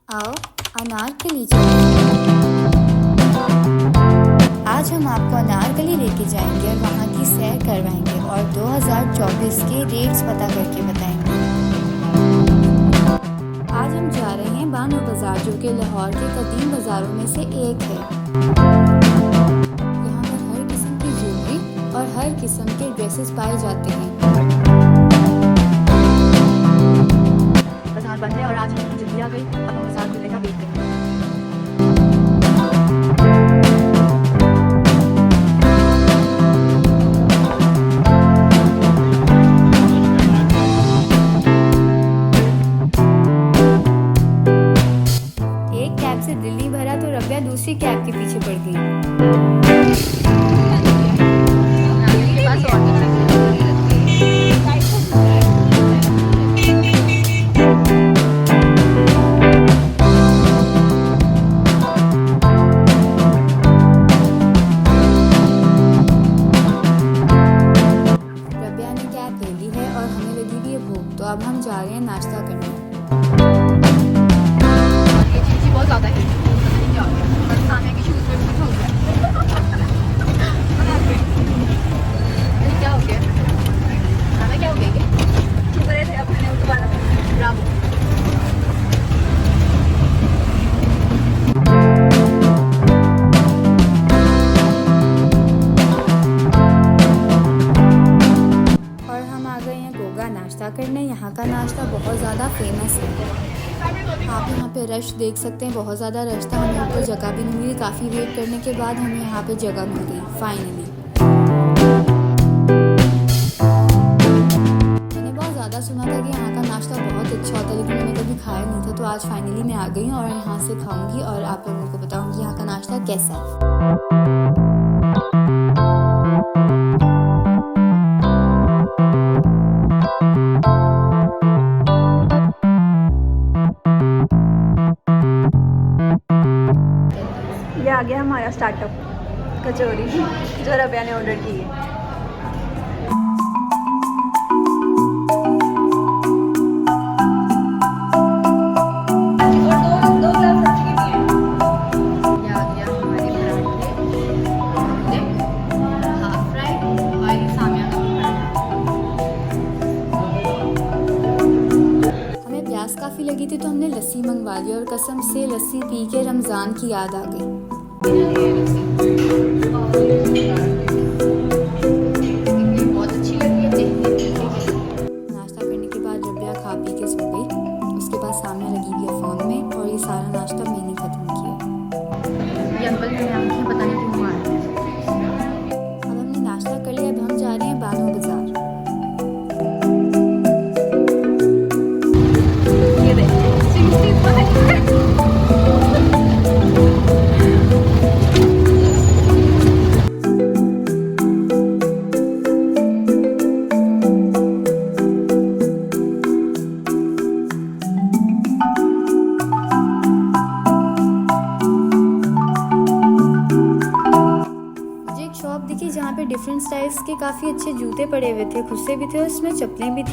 आओ अनारकली चलें। आज हम आपको अनारकली लेके जाएंगे और वहाँ की सैर करवाएंगे और 2024 के रेट्स पता करके बताएंगे। आज हम जा रहे हैं बानो बाज़ार, जो कि लाहौर के कदीम बाज़ारों में से एक है। यहाँ पर हर किस्म की ज्वेलरी और हर किस्म के ड्रेसेस पाए जाते हैं। बाजार बंद है और आज हम जल्दी आ गई। अब हम बाजार खुलने का वेट करेंगे। एक कैब से दिल नहीं भरा तो रबिया दूसरी कैब के पीछे पड़ गई। तो अब हम जा रहे हैं नाश्ता करने। ये चीज़ बहुत ज़्यादा है, क्या हो गया? बस सामने के शूज़ में कुछ हो गया। क्या हो गया? हमें क्या हो गया? चुप रहे थे, अपने उठ वाला ब्रावो। नाश्ता करने। यहाँ का नाश्ता बहुत ज़्यादा फेमस है। आप यहाँ पे रश देख सकते हैं, बहुत ज़्यादा रश था। हमें ऊपर जगह भी नहीं मिली। काफ़ी वेट करने के बाद हमें यहाँ पे जगह मिल गई फाइनली। मैंने बहुत ज़्यादा सुना था कि यहाँ का नाश्ता बहुत अच्छा होता है, लेकिन मैंने कभी खाया नहीं था। तो आज फाइनली मैं आ गई हूँ और यहाँ से खाऊँगी और आप लोगों को बताऊँगी यहाँ का नाश्ता कैसा है। ये आ गया हमारा स्टार्टअप कचौरी, जो रबिया ने ऑर्डर की है। काफ़ी लगी थी तो हमने लस्सी मंगवा ली और कसम से लस्सी पी के रमज़ान की याद आ गई। बहुत अच्छी लगी है। नाश्ता करने के बाद रबिया खा पी के सो गई। उसके बाद सामने लगी हुई है फ़ोन में और ये सारा नाश्ता मैंने ख़त्म किया। ये अंकल मेरे आंखें पता नहीं क्यों आ रही हैं। अब हमने नाश्ता कर लिया। अब हम जा रहे हैं बानो बाज़ार। देखिए जहाँ पे डिफरेंट स्टाइल्स के काफ़ी अच्छे जूते पड़े हुए थे, खुद से भी थे और उसमें चप्पलें भी थी।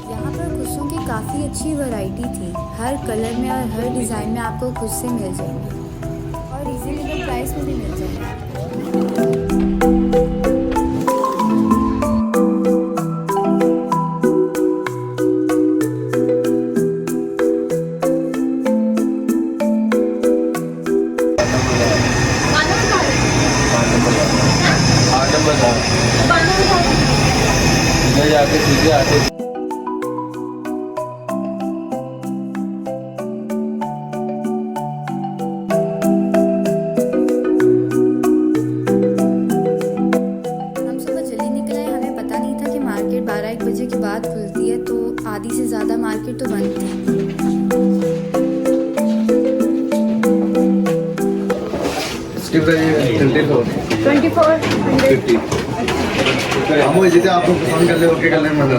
यहाँ पर खुशों की काफ़ी अच्छी वैरायटी थी। हर कलर में और हर डिज़ाइन में आपको खुद से मिल जाएंगे और रीजनेबल प्राइस में भी मिल जाएंगे। इधर जाके सीधे आके हम सुबह जल्दी निकले हैं। हमें पता नहीं था कि मार्केट 12-1 बजे के बाद खुलती है, तो आधी से ज़्यादा मार्केट तो बंद थी। हम जैसे आपको पसंद कर ले ओके कर ले मैं तो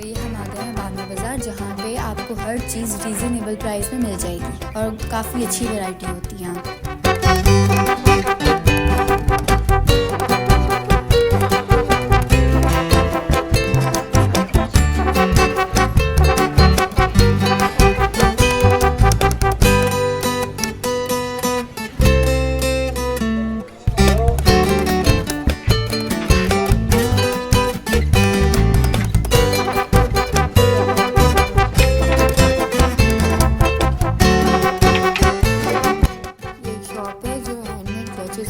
ये हम आ गए हैं बानो बाज़ार, जहाँ पे आपको हर चीज़ रीज़नेबल प्राइस में मिल जाएगी और काफ़ी अच्छी वैरायटी होती है यहाँ।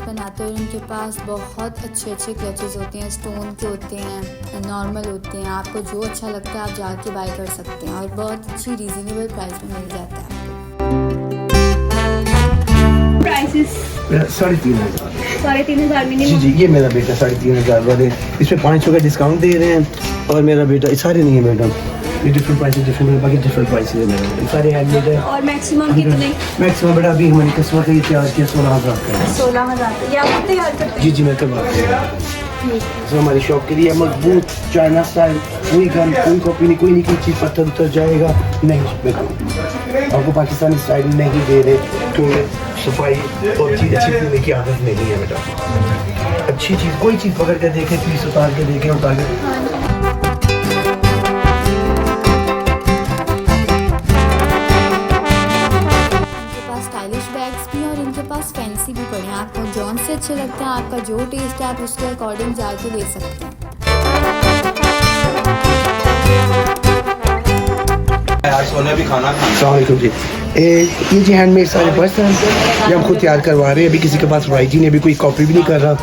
बनाते हैं उनके पास बहुत अच्छे क्लचेस होते हैं, स्टोन के होते हैं, नॉर्मल होते हैं। आपको जो अच्छा लगता है आप जाके बाय कर सकते हैं और बहुत अच्छी रीजनेबल प्राइस में मिल जाता है। Prices 3,500 minimum. जी जी, ये मेरा बेटा 3,500 वाले, इसमें 500 का डिस्काउंट दे रहे हैं। और मेरा बेटा, सारे नहीं है मैडम, ये डिफरेंट प्राइसेस, डिफरेंट बाकी डिफरेंट प्राइसेस है मेरे, सारे हैंडमेड है। और मैक्सिमम कितने? मैक्सिमम बेटा अभी हमारे कस्टमर का ये तैयार किया 16,000 का है। 16,000 ये आप तैयार करते हैं? जी जी, मैं करवाती हूँ। तो हमारी शॉप के लिए मजबूत चाइना स्टाइल, कोई गन, कोई कॉपी नहीं, कोई नहीं, कोई चीज़ पत्थर उतर जाएगा नहीं उसमें। आपको पाकिस्तानी स्टाइल नहीं दे रहे, तो सफाई और चीज़ अच्छी देने की आदत नहीं है बेटा। अच्छी चीज़, कोई चीज़ पकड़ के देखे, पीस उतार के देखे, उतार के। फैंसी भी पड़े हैं, आपको जौन से अच्छे लगते हैं, आपका जो टेस्ट है आप उसके अकॉर्डिंग जाके ले सकते हैं। सोने भी खाना जी, ये जी हैंडमेड सारे पर्स हैं, ये हम खुद तैयार करवा रहे हैं। अभी किसी के पास वैरायटी नहीं, अभी कोई कॉपी भी नहीं कर रहा,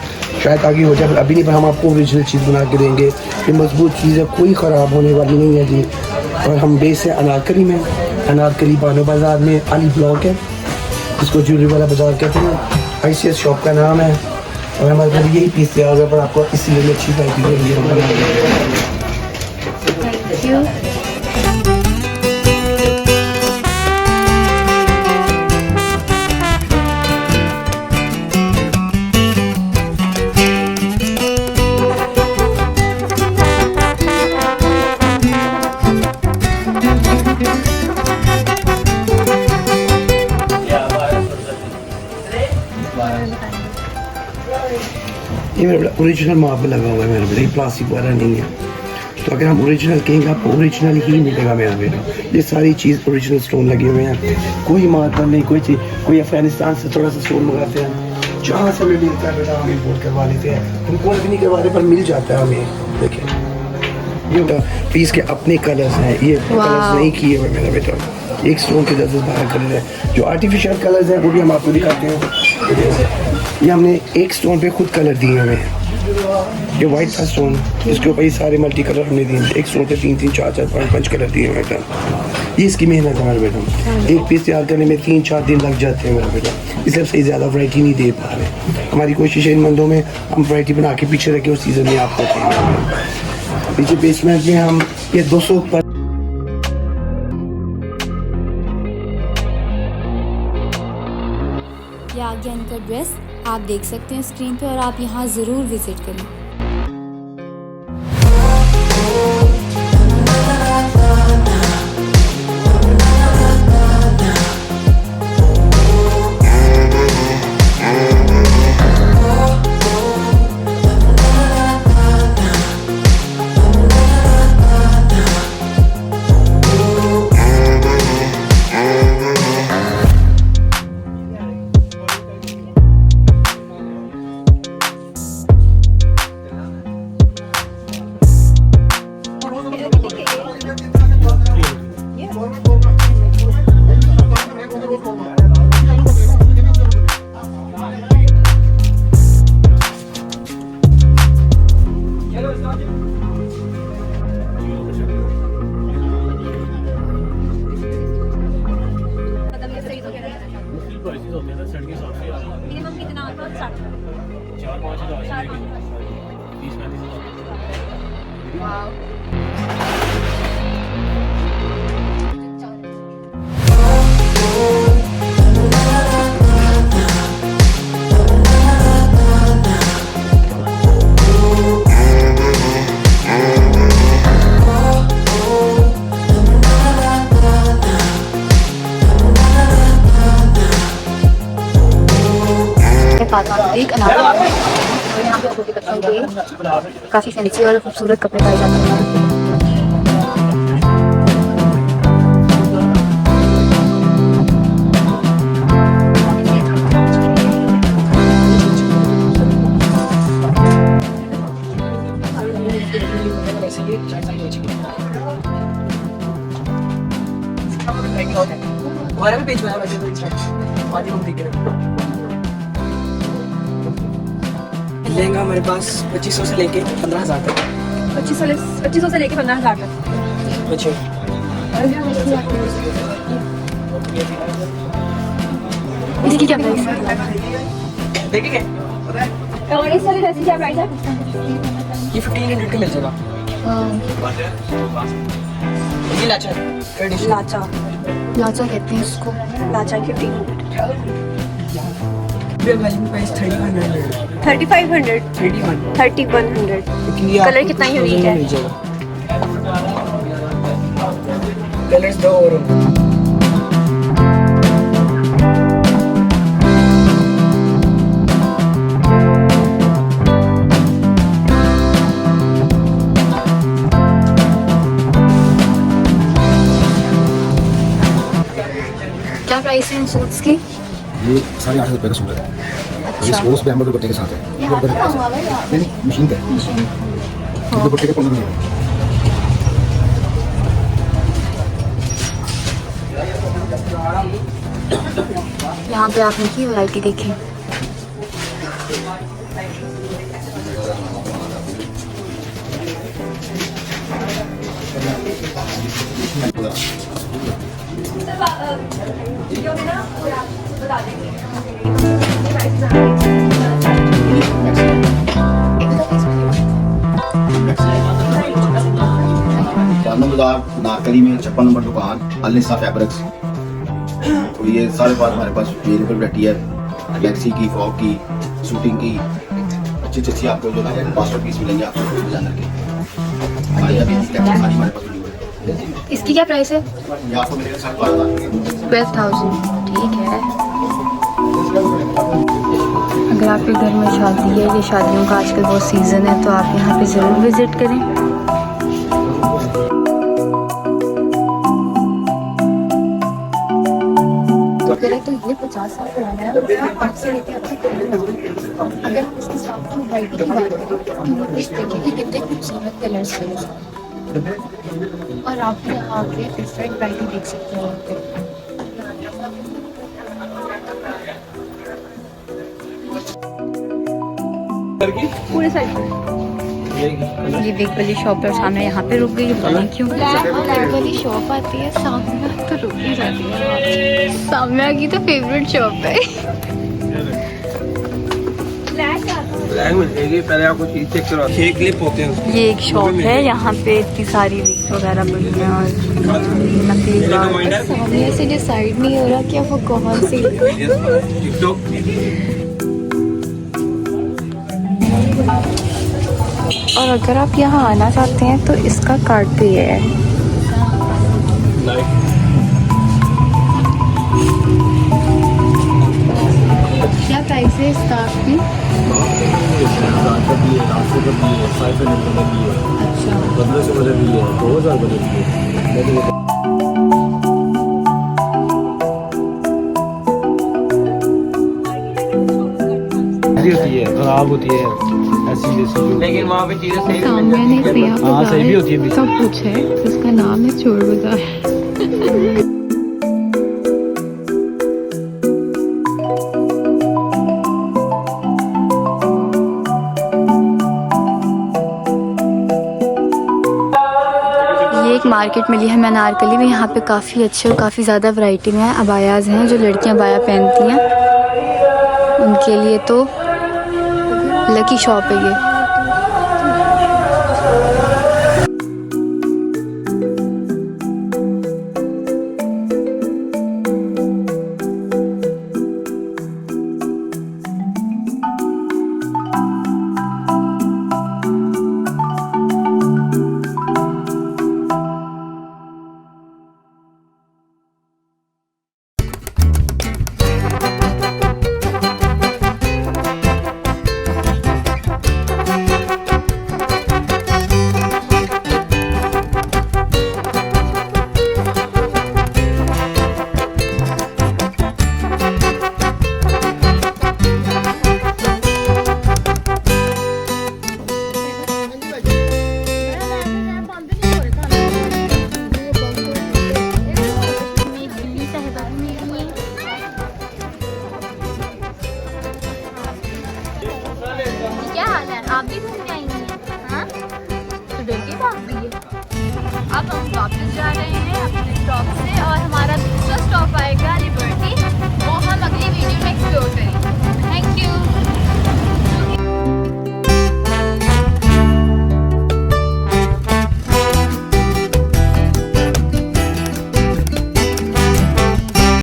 शायद आगे हो जाए, पर अभी नहीं। पर हम आपको ओरिजिनल चीज़ बना के देंगे। ये मजबूत चीज़ है, कोई ख़राब होने वाली नहीं है जी। और हम बेस है अनारकली में, अनारकली बानो बाज़ार में अली ब्लॉक है, इसको ज्वेलरी वाला बाजार कहते हैं। ICS शॉप का नाम है और हमारे पास यही पीस तैयार है, पर आपको इसलिए अच्छी वैरायटी देंगे। Thank you. ये मेरा बेटा ओरिजिनल मार्बल लगा हुआ है मेरे बेटा, ये प्लास्टिक वाला नहीं है। तो अगर हम ओरिजिनल कहेंगे आपको ओरिजिनल ही मिलेगा मेरा बेटा। ये सारी चीज़ ओरिजिनल स्टोन लगे हुए हैं, कोई मार्बल नहीं, कोई चीज़। कोई अफगानिस्तान से थोड़ा सा स्टोन मंगाते हैं, जहाँ से हमें मिलता है बेटा हम इम्पोर्ट करवा लेते हैं। इम्पोर्ट भी नहीं करवाते पर मिल जाता है हमें। देखिए ये पीस के अपने कलर्स हैं, ये कलर्स नहीं किए हुए मेरा बेटा। एक स्टोन के 10-12 कलर है। जो आर्टिफिशियल कलर्स हैं वो भी हम आपको दिखाते हैं। ये हमने एक स्टोन पे खुद कलर दिए हमें। ये वाइट था स्टोन, इसके ऊपर ये सारे मल्टी कलर हमने दिए। एक स्टोन पे 3-3, 4-4, 5-5 कलर दिए बेटा। ये इसकी मेहनत है हमारे बेटा। एक पीस तैयार करने में 3-4 दिन लग जाते हैं मेरा बेटा, इसलिए सही ज़्यादा वैरायटी नहीं दे पा रहे। हमारी कोशिश है इन मंदों में हम वैरायटी बना के पीछे रखें, उस सीज़न में आपको पीछे बेसमेंट में हम ये 200 पर आगे इनका ड्रेस आप देख सकते हैं स्क्रीन पे और आप यहाँ ज़रूर विजिट करें। मिनिमम कितना होगा? 60 फातिमा बुटीक अनार और यहाँ पे आपको दिखाएंगे काफ़ी फैंसी और खूबसूरत कपड़े पाए जाते हैं। हमारा भी पेज बना वैसे तो आज हम देख रहे हैं। लहंगा हमारे पास 2500 से लेके 15,000 तक। 2500 से लेके 15,000 तक। बच्चे इसकी क्या प्राइस है? देखेंगे और इस वाली ड्रेस की क्या प्राइस है? ये 1500 का मिल जाएगा। ये लाचा ट्रेडिशनल लाचा लाचा कहते हैं इसको। लाचा 1500 प्राइस 3500 3500 31 3100 क्योंकि कलर कितना यूनिक है। मिल जाएगा। कलर्स दो और क्या प्राइस है इन सूट्स की? ये 850 रुपये का सूट है। ये अच्छा। स्पोर्ट्स बैम्बू दुपट्टे के साथ है। ये हाथ का हुआ है या नहीं मशीन का है। दुपट्टे के 15 है। यहाँ पे आपने की वैरायटी देखी। बाजार नाकली में 56 नंबर दुकान अल-निसा फैब्रिक्स। तो ये सारे पास हमारे पास वेरिएबल वैरायटी है, मैक्सी की, फ्रॉक की, शूटिंग की, अच्छी अच्छी आपको जो है मास्टर पीस मिलेंगे आपको डिजाइनर के। हमारी अभी सारी हमारे पास मिली है। इसकी क्या प्राइस है? ये आपको मिलेगा 12,500 का। 12,000। ठीक है। अगर आपके घर में शादी है या शादियों का आजकल बहुत सीज़न है तो आप यहाँ पे ज़रूर विज़िट करें। तो ये 50 साल पुराना है। पाँच से लेकर अब तक अगर हम इसके साथ की वैरायटी की बात करें तो हम इस देखिए कि कितने खूबसूरत कलर्स हैं और आप यहाँ आके डिफरेंट वैरायटी देख सकते हो। पूरे साइड ये बिग वाली शॉप है सामने, यहाँ पे रुक गई, पता नहीं क्यों। बिग वाली शॉप आती है सामने तो रुक ही जाती है। सामने आ गई तो फेवरेट शॉप है। पहले आपको चीज चेक करो। ये क्लिप होते हैं। ये एक शॉप है, यहाँ पे इतनी सारी रिक्स वगैरह बनी है और नकली बाल। सामने से डिसाइड नहीं हो रहा कि वो कौन सी। टिकटॉक और अगर आप यहाँ आना चाहते हैं तो इसका कार्ड भी है। क्या प्राइस है स्कार्फ की? अच्छा। 1500 वाले भी है, 2000 वाले भी है। होती है, खराब होती है ऐसी जैसी। लेकिन वहाँ पे चीजें सही सामने ने प्रिया हाँ, सही भी होती है बीच में। सब कुछ है, उसका नाम है चोर बाजार। ये एक मार्केट मिली है अनारकली में। यहाँ पे काफ़ी अच्छे और काफ़ी ज़्यादा वैरायटी में अबायाज हैं। जो लड़कियाँ अबाया पहनती हैं उनके लिए तो लकी शॉप है ये। आप भी